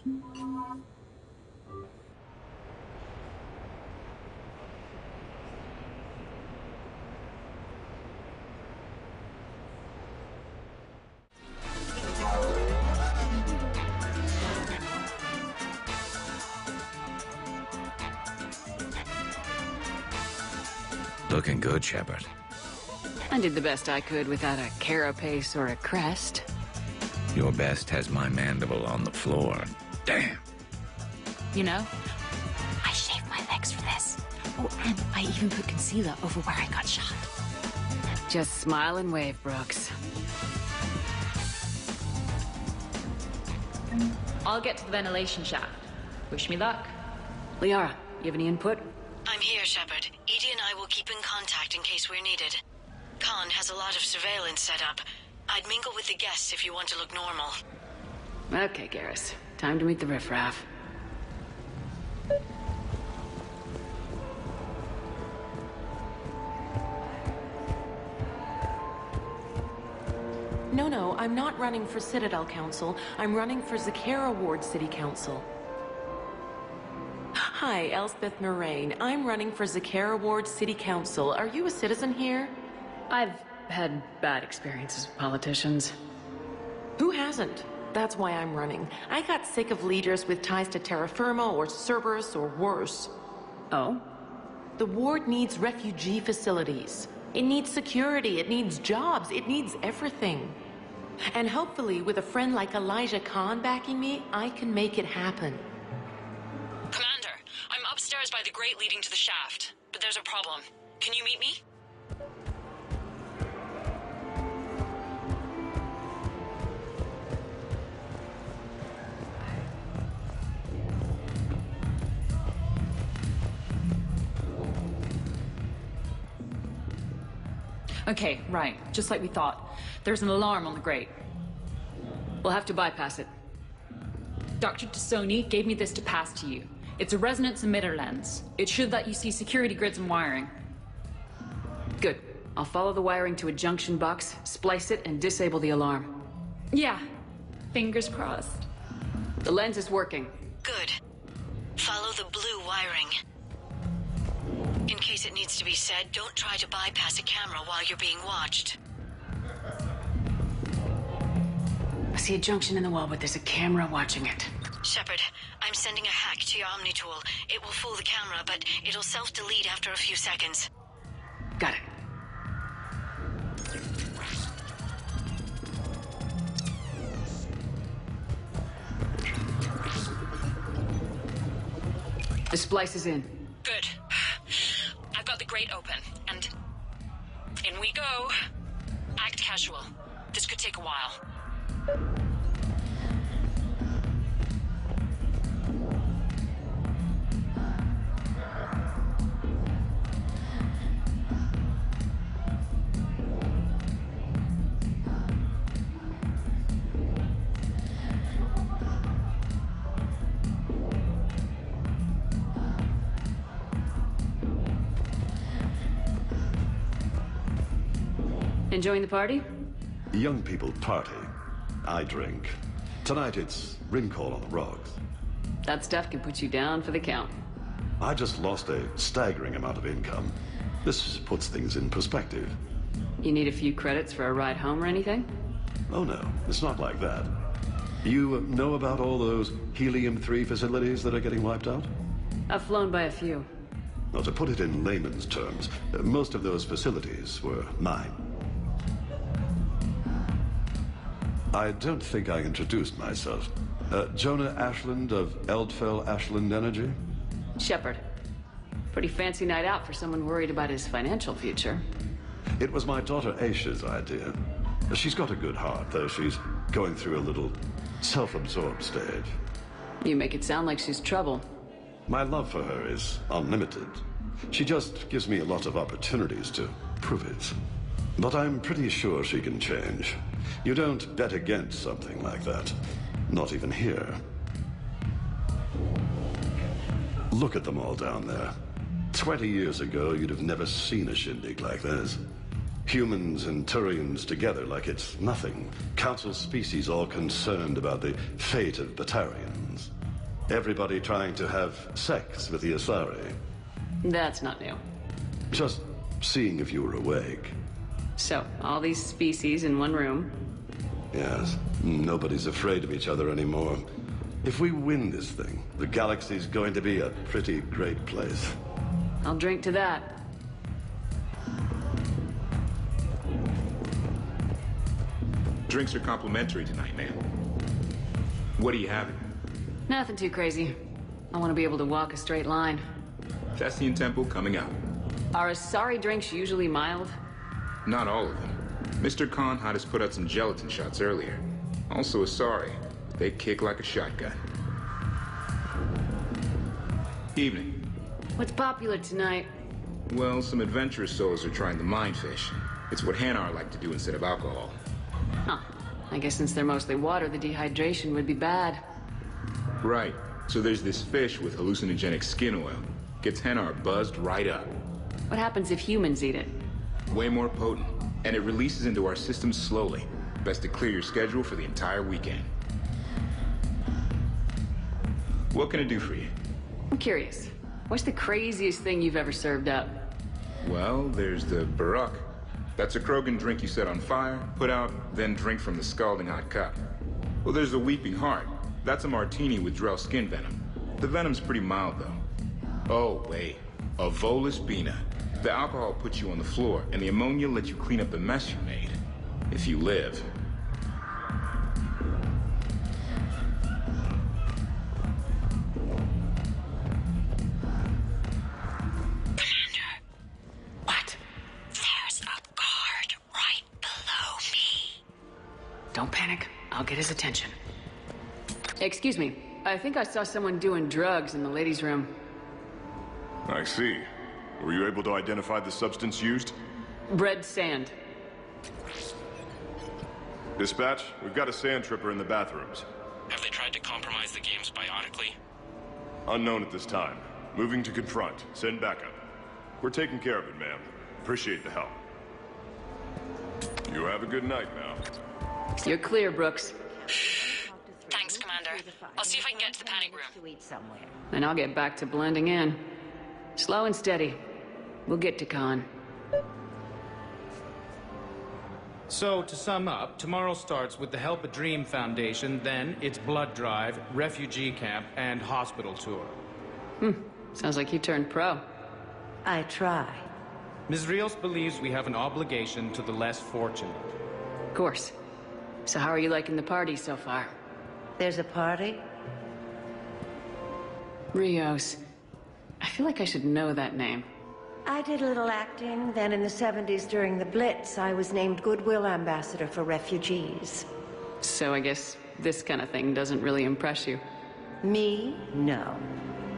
Looking good, Shepard. I did the best I could without a carapace or a crest. Your best has my mandible on the floor. Damn. You know, I shaved my legs for this. Oh, and I even put concealer over where I got shot. Just smile and wave, Brooks. I'll get to the ventilation shaft. Wish me luck. Liara, you have any input? I'm here, Shepard. Edie and I will keep in contact in case we're needed. Khan has a lot of surveillance set up. I'd mingle with the guests if you want to look normal. Okay, Garrus. Time to meet the riffraff. No, I'm not running for Citadel Council. I'm running for Zakara Ward City Council. Hi, Elspeth Moraine. I'm running for Zakara Ward City Council. Are you a citizen here? I've had bad experiences with politicians. Who hasn't? That's why I'm running. I got sick of leaders with ties to Terra Firma or Cerberus or worse. Oh? The ward needs refugee facilities. It needs security, it needs jobs, it needs everything. And hopefully, with a friend like Elijah Khan backing me, I can make it happen. Commander, I'm upstairs by the grate leading to the shaft, but there's a problem. Can you meet me? Okay, right. Just like we thought. There's an alarm on the grate. We'll have to bypass it. Dr. Tassoni gave me this to pass to you. It's a resonance emitter lens. It should let you see security grids and wiring. Good. I'll follow the wiring to a junction box, splice it, and disable the alarm. Yeah. Fingers crossed. The lens is working. Good. Follow the blue wiring. In case it needs to be said, don't try to bypass a camera while you're being watched. I see a junction in the wall, but there's a camera watching it. Shepard, I'm sending a hack to your Omni tool. It will fool the camera, but it'll self-delete after a few seconds. Got it. The splice is in. Good. I've got the grate open, and in we go. Act casual. This could take a while. Enjoying the party? Young people party. I drink. Tonight it's ring call on the rocks. That stuff can put you down for the count. I just lost a staggering amount of income. This puts things in perspective. You need a few credits for a ride home or anything? Oh no, it's not like that. You know about all those helium-3 facilities that are getting wiped out? I've flown by a few. Now, to put it in layman's terms, most of those facilities were mine. I don't think I introduced myself. Jonah Ashland of Eldfell Ashland Energy? Shepard. Pretty fancy night out for someone worried about his financial future. It was my daughter Aisha's idea. She's got a good heart, though she's going through a little self-absorbed stage. You make it sound like she's trouble. My love for her is unlimited. She just gives me a lot of opportunities to prove it. But I'm pretty sure she can change. You don't bet against something like that. Not even here. Look at them all down there. 20 years ago, you'd have never seen a shindig like this. Humans and Turians together like it's nothing. Council species all concerned about the fate of Batarians. Everybody trying to have sex with the Asari. That's not new. Just seeing if you were awake. So, all these species in one room. Yes, nobody's afraid of each other anymore. If we win this thing, the galaxy's going to be a pretty great place. I'll drink to that. Drinks are complimentary tonight, ma'am. What are you having? Nothing too crazy. I want to be able to walk a straight line. Thessian Temple coming up. Are Asari drinks usually mild? Not all of them. Mr. Khan had us put out some gelatin shots earlier. Also Asari. They kick like a shotgun. Evening. What's popular tonight? Well, some adventurous souls are trying the mindfish. It's what Hanar like to do instead of alcohol. Huh. I guess since they're mostly water, the dehydration would be bad. Right. So there's this fish with hallucinogenic skin oil. Gets Hanar buzzed right up. What happens if humans eat it? Way more potent. And it releases into our system slowly. Best to clear your schedule for the entire weekend. What can I do for you? I'm curious. What's the craziest thing you've ever served up? Well, there's the Barak. That's a Krogan drink you set on fire, put out, then drink from the scalding hot cup. Well, there's the Weeping Heart. That's a martini with Drell skin venom. The venom's pretty mild, though. Oh, wait. A Volus Bina. The alcohol puts you on the floor, and the ammonia lets you clean up the mess you made. If you live. Don't panic. I'll get his attention. Excuse me. I think I saw someone doing drugs in the ladies' room. I see. Were you able to identify the substance used? Red sand. Dispatch, we've got a sand tripper in the bathrooms. Have they tried to compromise the games biotically? Unknown at this time. Moving to confront. Send backup. We're taking care of it, ma'am. Appreciate the help. You have a good night now. You're clear, Brooks. Thanks, Commander. I'll see if I can get to the panic room. And I'll get back to blending in. Slow and steady. We'll get to Khan. So, to sum up, tomorrow starts with the Help a Dream Foundation, then it's blood drive, refugee camp, and hospital tour. Sounds like you turned pro. I try. Ms. Rios believes we have an obligation to the less fortunate. Of course. So how are you liking the party so far? There's a party? Rios. I feel like I should know that name. I did a little acting. Then in the 70s during the Blitz, I was named Goodwill Ambassador for Refugees. So I guess this kind of thing doesn't really impress you. Me? No.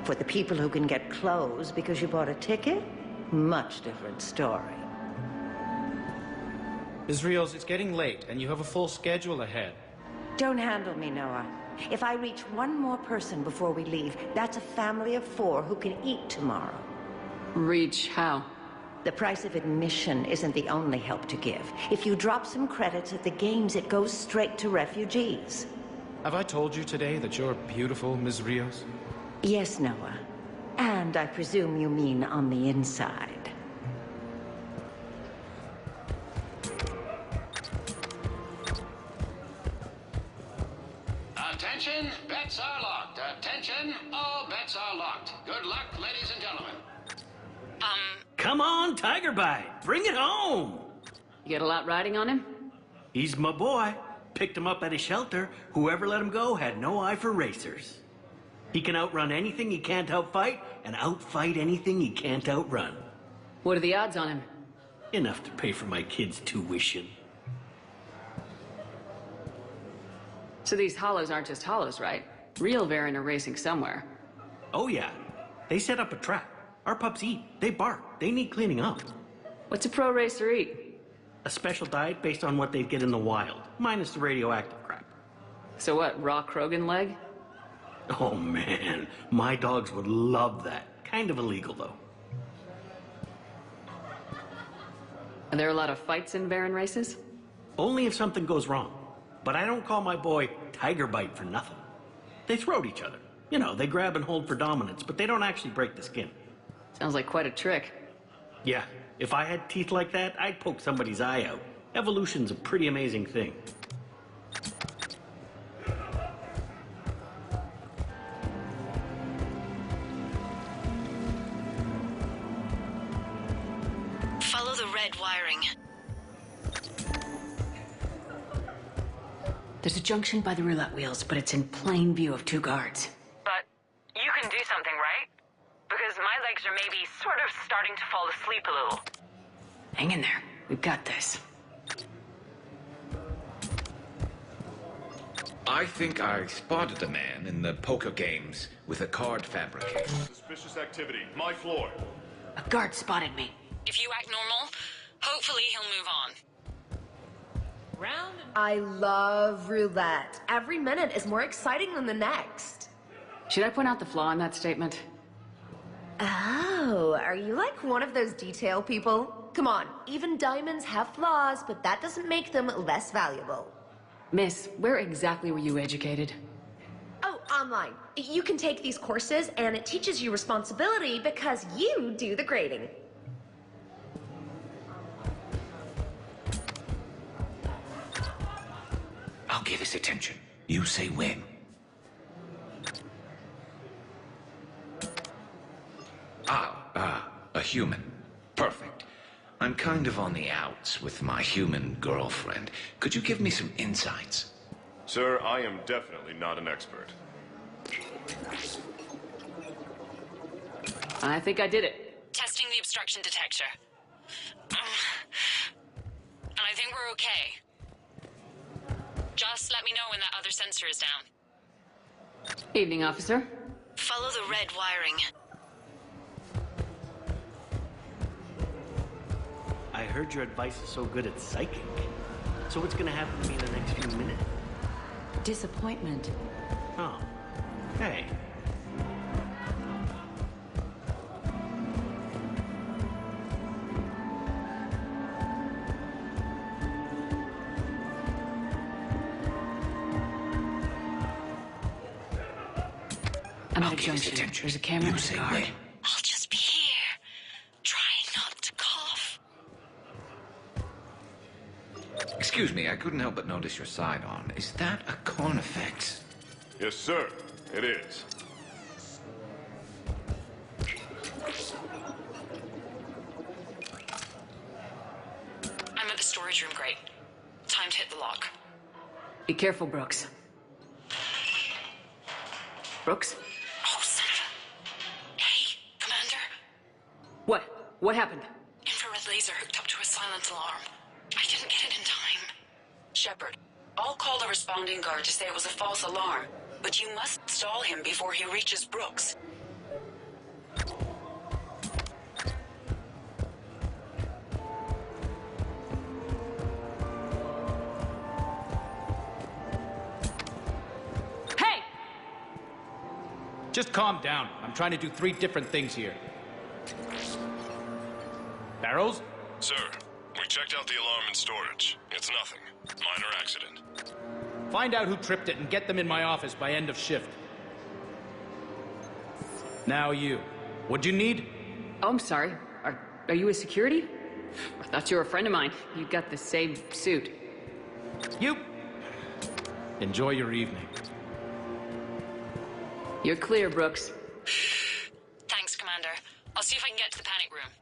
For the people who can get clothes because you bought a ticket? Much different story. Ms. Rios, it's getting late, and you have a full schedule ahead. Don't handle me, Noah. If I reach one more person before we leave, that's a family of 4 who can eat tomorrow. Reach how? The price of admission isn't the only help to give. If you drop some credits at the games, it goes straight to refugees. Have I told you today that you're beautiful, Ms. Rios? Yes, Noah. And I presume you mean on the inside. Attention, bets are locked. Attention, all bets are locked. Good luck, ladies and gentlemen. Come on, Tiger Bite. Bring it home. You get a lot riding on him? He's my boy. Picked him up at a shelter. Whoever let him go had no eye for racers. He can outrun anything he can't outfight, and outfight anything he can't outrun. What are the odds on him? Enough to pay for my kids' tuition. So these hollows aren't just hollows, right? Real Varen are racing somewhere. Oh yeah. They set up a trap. Our pups eat. They bark. They need cleaning up. What's a pro racer eat? A special diet based on what they'd get in the wild, minus the radioactive crap. So what, raw Krogan leg? Oh man, my dogs would love that. Kind of illegal though. Are there a lot of fights in Baron races? Only if something goes wrong. But I don't call my boy Tiger Bite for nothing. They throat each other. You know, they grab and hold for dominance, but they don't actually break the skin. Sounds like quite a trick. Yeah, if I had teeth like that, I'd poke somebody's eye out. Evolution's a pretty amazing thing. Follow the red wiring. There's a junction by the roulette wheels, but it's in plain view of 2 guards. But you can do something, right? Because my legs are maybe sort of starting to fall asleep a little. Hang in there. We've got this. I think I spotted a man in the poker games with a card fabricator. Suspicious activity. My floor. A guard spotted me. If you act normal, hopefully he'll move on. I love roulette. Every minute is more exciting than the next. Should I point out the flaw in that statement? Oh, are you like one of those detail people? Come on, even diamonds have flaws, but that doesn't make them less valuable. Miss, where exactly were you educated? Oh, online. You can take these courses, and it teaches you responsibility because you do the grading. I'll get his attention. You say when. A human. Perfect. I'm kind of on the outs with my human girlfriend. Could you give me some insights? Sir, I am definitely not an expert. I think I did it. Testing the obstruction detector. And I think we're okay. Just let me know when that other sensor is down. Evening, officer. Follow the red wiring. I heard your advice is so good at psychic. So what's gonna happen to me in the next few minutes? Disappointment. Oh. Hey. I'm at a junction. There's a camera and a guard. I'll just be here, trying not to cough. Excuse me, I couldn't help but notice your sidearm. Is that a Carnifex? Yes, sir. It is. I'm at the storage room, great. Time to hit the lock. Be careful, Brooks. Brooks? Oh, son of a... Hey, Commander. What? What happened? Infrared laser hooked up to a silent alarm. I didn't get it in time. Shepard, I'll call the responding guard to say it was a false alarm, but you must stall him before he reaches Brooks. Just calm down. I'm trying to do 3 different things here. Barrows? Sir, we checked out the alarm in storage. It's nothing. Minor accident. Find out who tripped it and get them in my office by end of shift. Now you. What'd you need? Oh, I'm sorry. Are you a security? I thought you were a friend of mine. You got the same suit. You. Enjoy your evening. You're clear, Brooks. Thanks, Commander. I'll see if I can get to the panic room.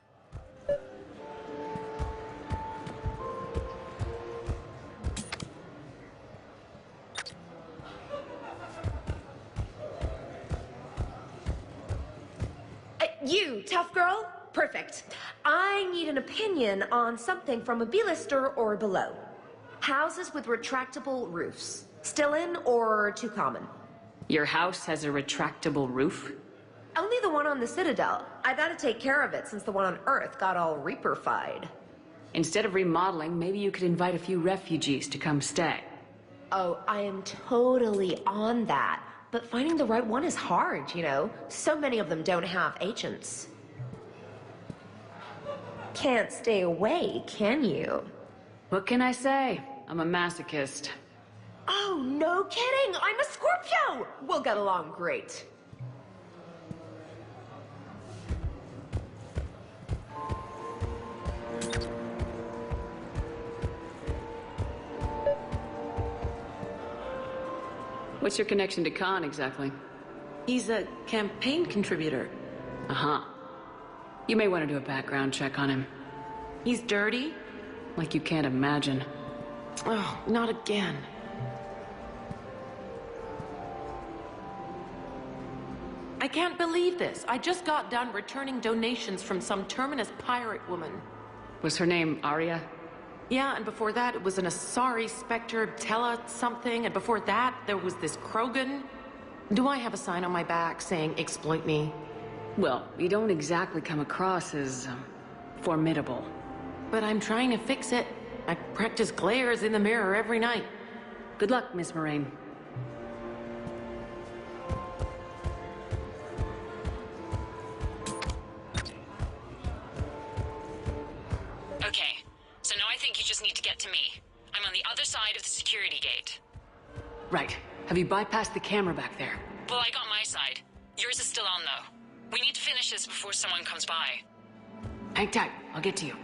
You, tough girl? Perfect. I need an opinion on something from a B-lister or below. Houses with retractable roofs. Still in or too common? Your house has a retractable roof? Only the one on the Citadel. I gotta take care of it since the one on Earth got all Reaper-fied. Instead of remodeling, maybe you could invite a few refugees to come stay. Oh, I am totally on that. But finding the right one is hard, you know? So many of them don't have agents. can't stay away, can you? What can I say? I'm a masochist. Oh, no kidding! I'm a Scorpio! We'll get along great. What's your connection to Khan, exactly? He's a campaign contributor. Uh-huh. You may want to do a background check on him. He's dirty? Like you can't imagine. Oh, not again. I can't believe this. I just got done returning donations from some terminus pirate woman. Was her name Arya? Yeah, and before that, it was an Asari Spectre, Tella something, and before that, there was this Krogan. Do I have a sign on my back saying, exploit me? Well, you don't exactly come across as, formidable. But I'm trying to fix it. I practice glares in the mirror every night. Good luck, Miss Moraine. Okay, so now I think you just need to get to me. I'm on the other side of the security gate. Right. Have you bypassed the camera back there? Well, I got my side. Yours is still on, though. We need to finish this before someone comes by. Hang tight. I'll get to you.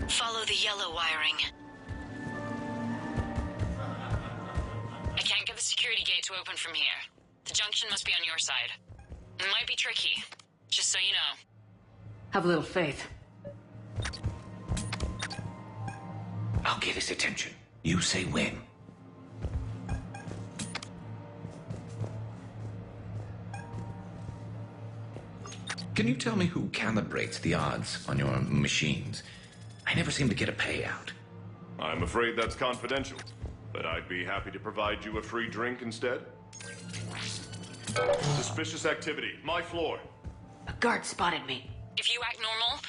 Follow the yellow wiring. I can't get the security gate to open from here. The junction must be on your side. It might be tricky, just so you know. Have a little faith. I'll get his attention. You say when. Can you tell me who calibrates the odds on your machines? I never seem to get a payout. I'm afraid that's confidential, but I'd be happy to provide you a free drink instead. Suspicious activity. My floor. A guard spotted me. If you act normal,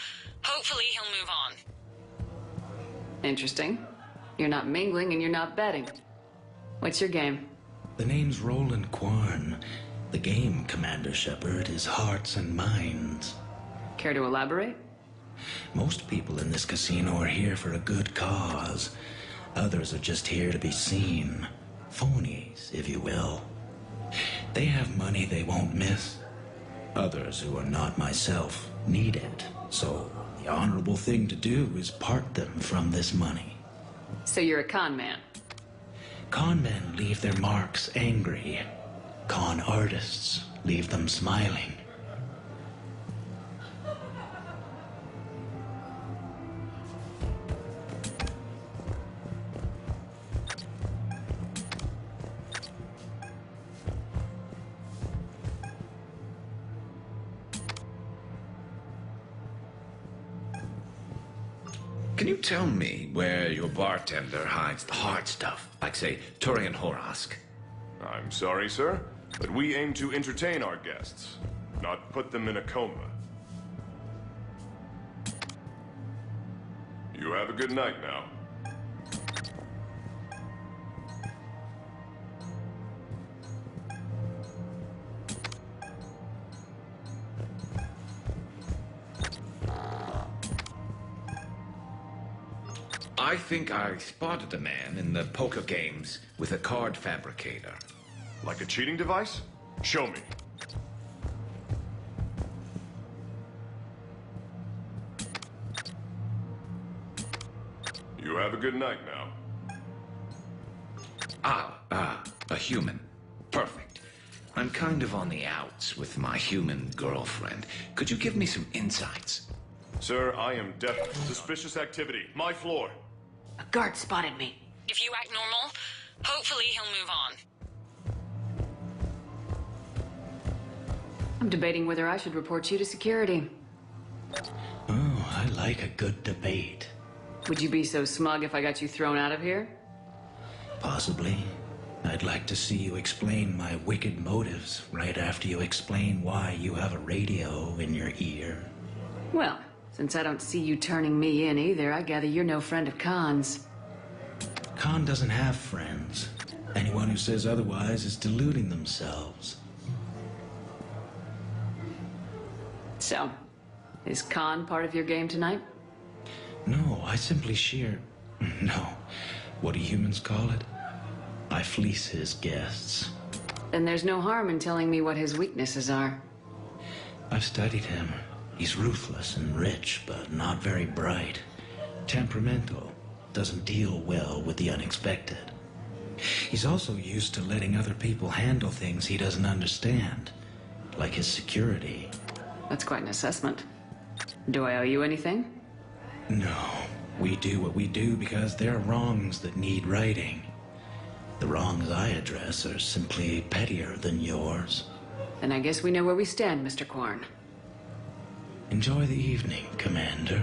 hopefully he'll move on. Interesting. You're not mingling and you're not betting. What's your game? The name's Roland Quarn. The game, Commander Shepard, is hearts and minds. Care to elaborate? Most people in this casino are here for a good cause. Others are just here to be seen. Phonies, if you will. They have money they won't miss. Others, who are not myself, need it. So the honorable thing to do is part them from this money. So you're a con man? Con men leave their marks angry. Con artists leave them smiling. Can you tell me where your bartender hides the hard stuff? Like, say, Turian Horosk? I'm sorry, sir, but we aim to entertain our guests, not put them in a coma. You have a good night now. I think I spotted a man in the poker games with a card fabricator. Like a cheating device? Show me. You have a good night now. A human. Perfect. I'm kind of on the outs with my human girlfriend. Could you give me some insights? Sir, I am deaf. Suspicious activity. My floor. A guard spotted me. If you act normal, hopefully he'll move on. I'm debating whether I should report you to security. Oh, I like a good debate. Would you be so smug if I got you thrown out of here? Possibly. I'd like to see you explain my wicked motives right after you explain why you have a radio in your ear. Well, since I don't see you turning me in either, I gather you're no friend of Khan's. Khan doesn't have friends. Anyone who says otherwise is deluding themselves. So, is Khan part of your game tonight? No, I simply No. What do humans call it? I fleece his guests. Then there's no harm in telling me what his weaknesses are. I've studied him. He's ruthless and rich, but not very bright. Temperamental. Doesn't deal well with the unexpected. He's also used to letting other people handle things he doesn't understand, like his security. That's quite an assessment. Do I owe you anything? No. We do what we do because there are wrongs that need righting. The wrongs I address are simply pettier than yours. Then I guess we know where we stand, Mr. Korn. Enjoy the evening, Commander.